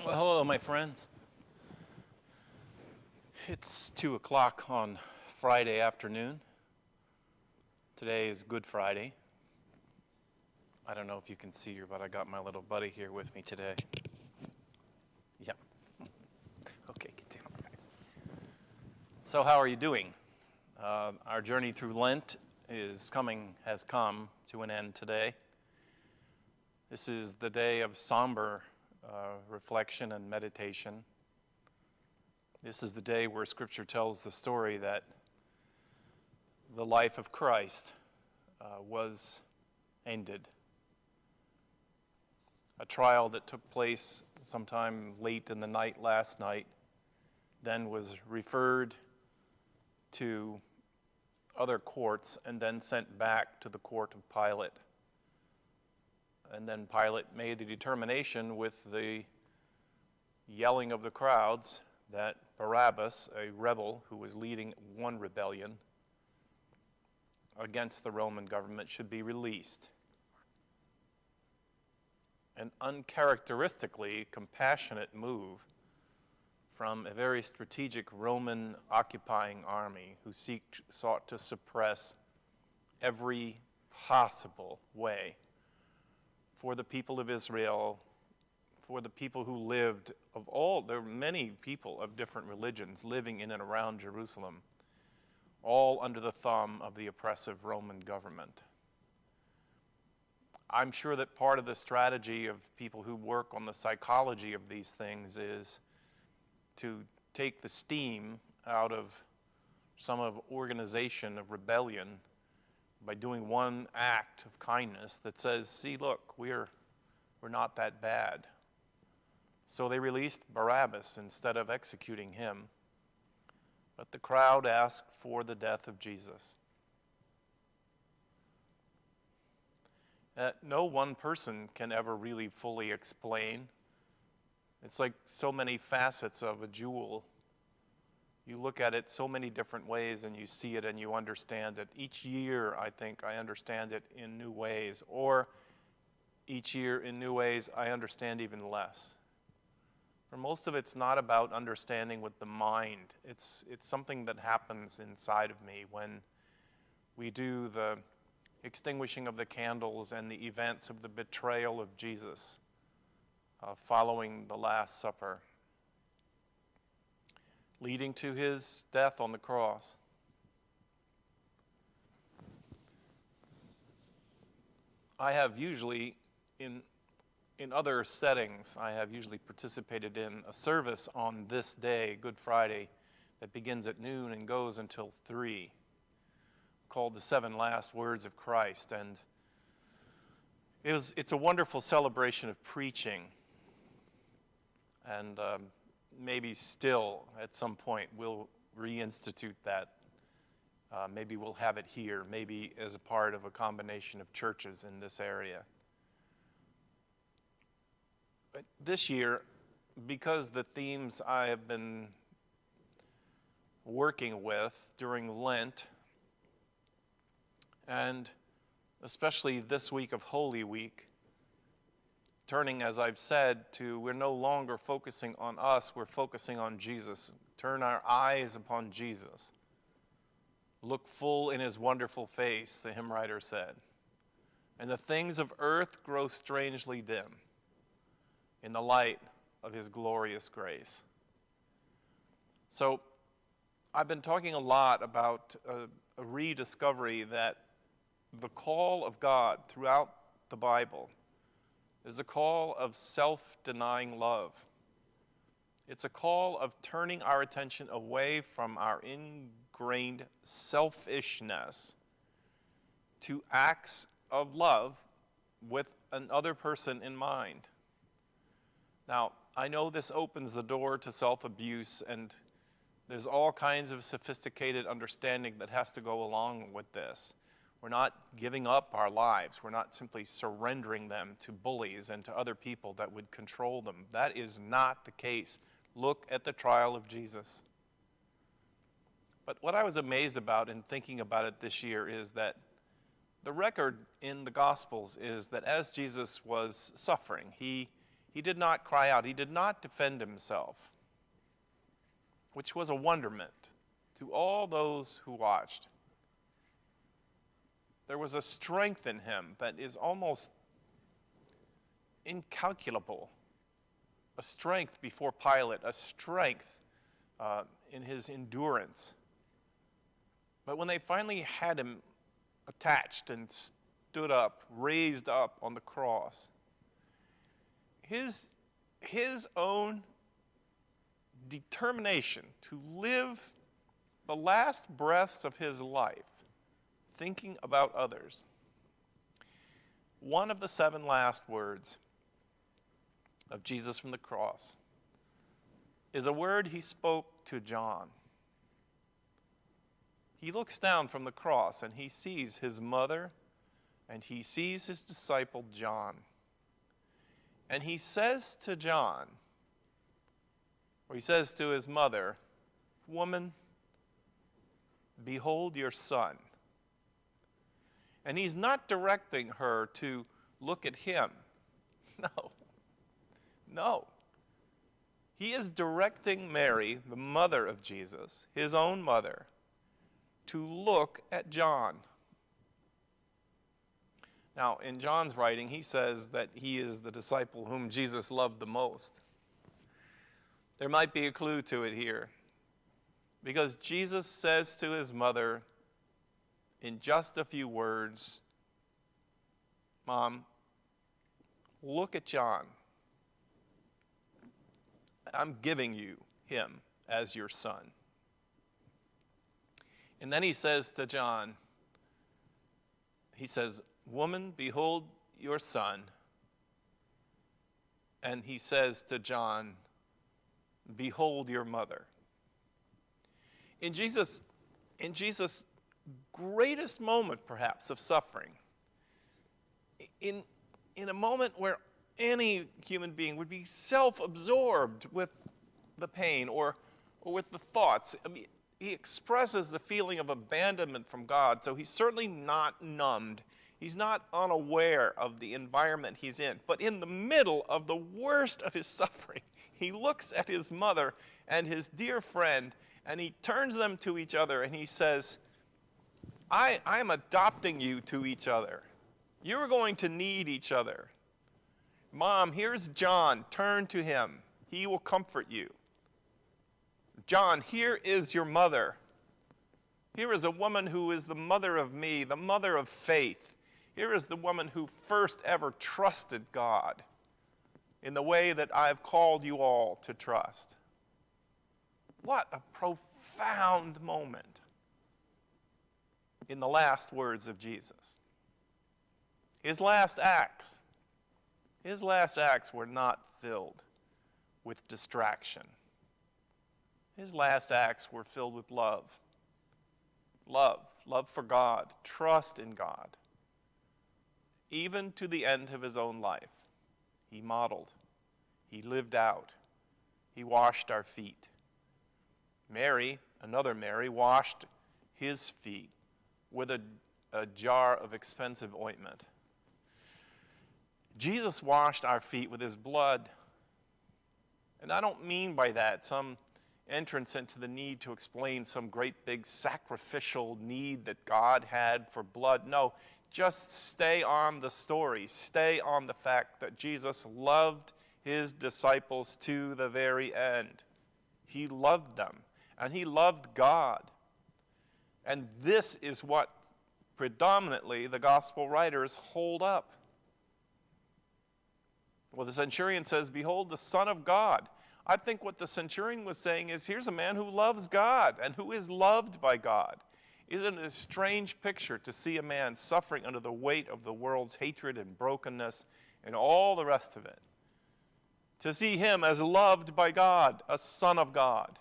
Well, hello, my friends. It's 2 o'clock on Friday afternoon. Today is Good Friday. I don't know if you can see her, but I got my little buddy here with me today. Yep. Okay, get down. So how are you doing? Our journey through Lent has come to an end today. This is the day of somber reflection and meditation. This is the day where Scripture tells the story that the life of Christ was ended. A trial that took place sometime late in the night last night then was referred to other courts and then sent back to the court of Pilate. And then Pilate made the determination with the yelling of the crowds that Barabbas, a rebel who was leading one rebellion against the Roman government, should be released. An uncharacteristically compassionate move from a very strategic Roman occupying army who sought to suppress every possible way for the people of Israel, for the people who lived there were many people of different religions living in and around Jerusalem, all under the thumb of the oppressive Roman government. I'm sure that part of the strategy of people who work on the psychology of these things is to take the steam out of some of organization of rebellion by doing one act of kindness that says, see, look, we're not that bad. So they released Barabbas instead of executing him. But the crowd asked for the death of Jesus. No one person can ever really fully explain. It's like so many facets of a jewel. You look at it so many different ways and you see it and you understand it. Each year, I think, I understand it in new ways. Or each year in new ways, I understand even less. For most of it's not about understanding with the mind. It's something that happens inside of me when we do the extinguishing of the candles and the events of the betrayal of Jesus following the Last Supper, leading to his death on the cross. I have usually, in other settings, I have usually participated in a service on this day, Good Friday, that begins at noon and goes until 3, called The 7 Last Words of Christ. And it's a wonderful celebration of preaching. And maybe still, at some point, we'll reinstitute that. Maybe we'll have it here, maybe as a part of a combination of churches in this area. But this year, because the themes I have been working with during Lent, and especially this week of Holy Week, turning, as I've said, we're no longer focusing on us, we're focusing on Jesus. Turn our eyes upon Jesus. Look full in his wonderful face, the hymn writer said. And the things of earth grow strangely dim in the light of his glorious grace. So I've been talking a lot about a rediscovery that the call of God throughout the Bible is a call of self-denying love. It's a call of turning our attention away from our ingrained selfishness to acts of love with another person in mind. Now, I know this opens the door to self-abuse, and there's all kinds of sophisticated understanding that has to go along with this. We're not giving up our lives. We're not simply surrendering them to bullies and to other people that would control them. That is not the case. Look at the trial of Jesus. But what I was amazed about in thinking about it this year is that the record in the Gospels is that as Jesus was suffering, he He did not cry out. He did not defend himself, which was a wonderment to all those who watched. There was a strength in him that is almost incalculable. A strength before Pilate, a strength in his endurance. But when they finally had him attached and stood up, raised up on the cross, his own determination to live the last breaths of his life thinking about others. One of the 7 last words of Jesus from the cross is a word he spoke to John. He looks down from the cross and he sees his mother and he sees his disciple John. And he says to John, or he says to his mother, "Woman, behold your son." And he's not directing her to look at him. No. He is directing Mary, the mother of Jesus, his own mother, to look at John. Now, in John's writing, he says that he is the disciple whom Jesus loved the most. There might be a clue to it here, because Jesus says to his mother, in just a few words, "Mom, look at John. I'm giving you him as your son." And then he says to John, he says, "Woman, behold your son." And he says to John, "Behold your mother." In Jesus' greatest moment, perhaps, of suffering, in a moment where any human being would be self-absorbed with the pain or with the thoughts, I mean, he expresses the feeling of abandonment from God, so he's certainly not numbed. He's not unaware of the environment he's in. But in the middle of the worst of his suffering, he looks at his mother and his dear friend, and he turns them to each other, and he says, I am adopting you to each other. You're going to need each other. Mom, here's John. Turn to him. He will comfort you. John, here is your mother. Here is a woman who is the mother of me, the mother of faith. Here is the woman who first ever trusted God in the way that I've called you all to trust. What a profound moment in the last words of Jesus. His last acts were not filled with distraction. His last acts were filled with love. Love for God, trust in God. Even to the end of his own life, he modeled, he lived out, he washed our feet. Mary, another Mary, washed his feet with a jar of expensive ointment. Jesus washed our feet with his blood. And I don't mean by that some entrance into the need to explain some great big sacrificial need that God had for blood. No, just stay on the story. Stay on the fact that Jesus loved his disciples to the very end. He loved them, and he loved God. And this is what predominantly the gospel writers hold up. Well, the centurion says, "Behold, the Son of God." I think what the centurion was saying is, here's a man who loves God and who is loved by God. Isn't it a strange picture to see a man suffering under the weight of the world's hatred and brokenness and all the rest of it? To see him as loved by God, a son of God.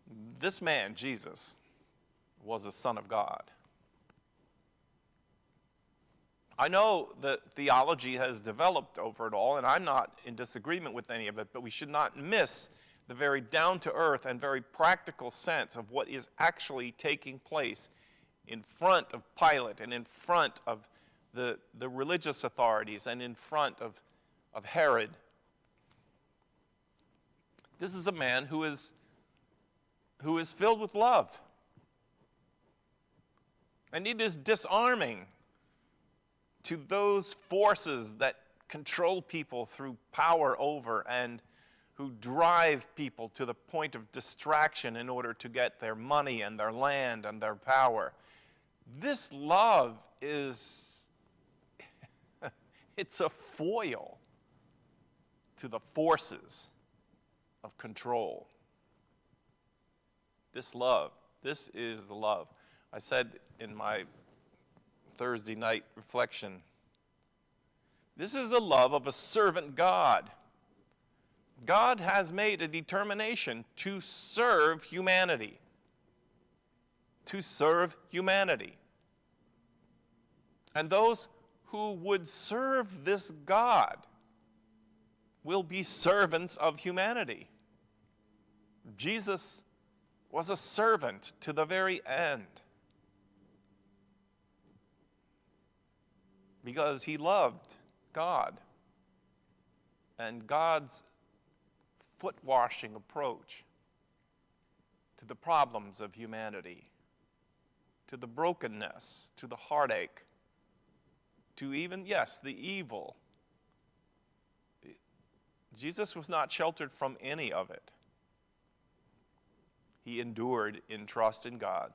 This man, Jesus, was a son of God. I know that theology has developed over it all, and I'm not in disagreement with any of it, but we should not miss the very down-to-earth and very practical sense of what is actually taking place in front of Pilate and in front of the religious authorities and in front of Herod. This is a man who is filled with love. And it is disarming to those forces that control people through power over and who drive people to the point of distraction in order to get their money and their land and their power. This love is, it's a foil to the forces of control. This love, this is the love. I said in my Thursday night reflection, this is the love of a servant God. God has made a determination to serve humanity. To serve humanity. And those who would serve this God will be servants of humanity. Jesus was a servant to the very end. Because he loved God. And God's foot-washing approach to the problems of humanity, to the brokenness, to the heartache, to even, yes, the evil. Jesus was not sheltered from any of it. He endured in trust in God,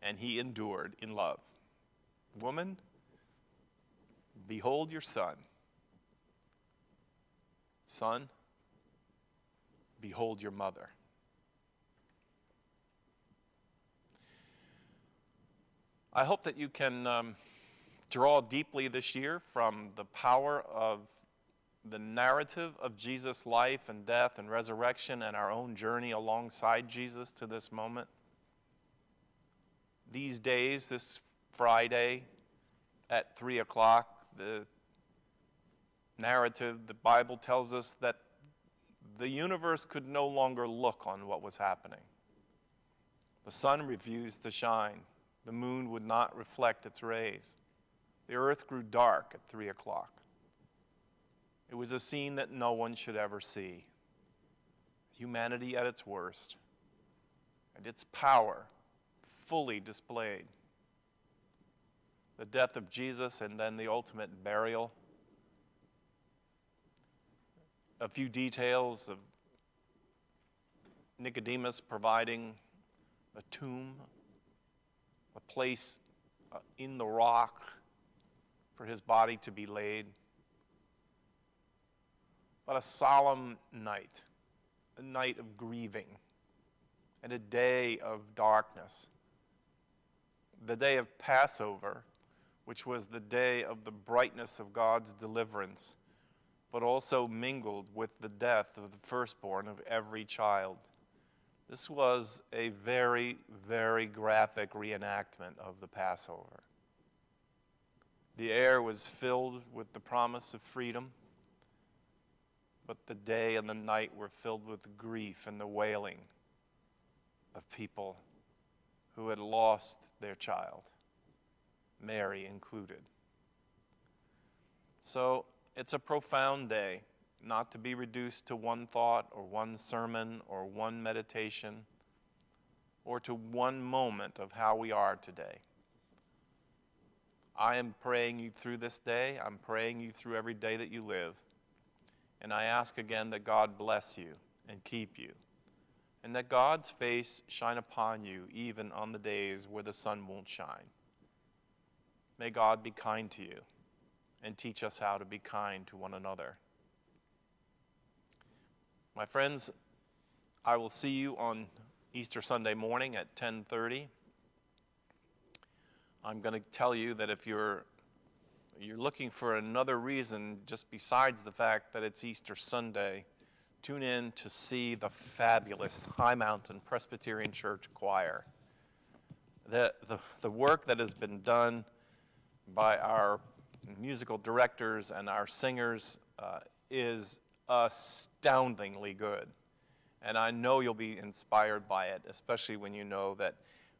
and he endured in love. Woman, behold your son. Son, behold your mother. I hope that you can draw deeply this year from the power of the narrative of Jesus' life and death and resurrection and our own journey alongside Jesus to this moment. These days, this Friday at 3 o'clock, the narrative, the Bible tells us that the universe could no longer look on what was happening. The sun refused to shine. The moon would not reflect its rays. The earth grew dark at 3 o'clock. It was a scene that no one should ever see. Humanity at its worst, and its power fully displayed. The death of Jesus and then the ultimate burial. A few details of Nicodemus providing a tomb, a place in the rock for his body to be laid. But a solemn night, a night of grieving, and a day of darkness. The day of Passover, which was the day of the brightness of God's deliverance, but also mingled with the death of the firstborn of every child. This was a very, very graphic reenactment of the Passover. The air was filled with the promise of freedom, but the day and the night were filled with grief and the wailing of people who had lost their child, Mary included. So it's a profound day, not to be reduced to one thought or one sermon or one meditation or to one moment of how we are today. I am praying you through this day. I'm praying you through every day that you live. And I ask again that God bless you and keep you, and that God's face shine upon you even on the days where the sun won't shine. May God be kind to you and teach us how to be kind to one another. My friends, I will see you on Easter Sunday morning at 10:30. I'm going to tell you that if you're looking for another reason just besides the fact that it's Easter Sunday, tune in to see the fabulous High Mountain Presbyterian Church Choir. The work that has been done by our musical directors and our singers is astoundingly good. And I know you'll be inspired by it, especially when you know that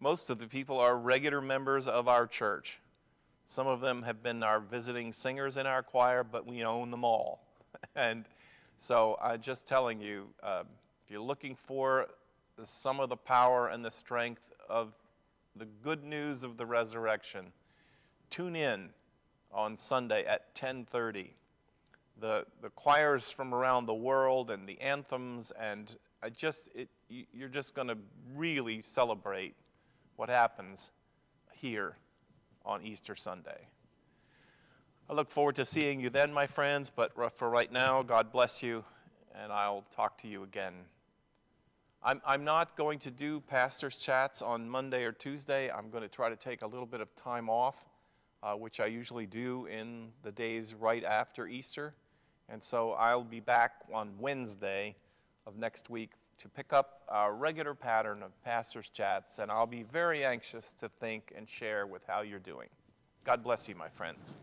most of the people are regular members of our church. Some of them have been our visiting singers in our choir, but we own them all. And so I'm just telling you, if you're looking for some of the power and the strength of the good news of the resurrection, tune in on Sunday at 10:30. The choirs from around the world and the anthems, and you're just going to really celebrate what happens here on Easter Sunday. I look forward to seeing you then, my friends, but for right now, God bless you, and I'll talk to you again. I'm not going to do pastors' chats on Monday or Tuesday. I'm going to try to take a little bit of time off, which I usually do in the days right after Easter. And so I'll be back on Wednesday of next week to pick up our regular pattern of pastors' chats, and I'll be very anxious to think and share with how you're doing. God bless you, my friends.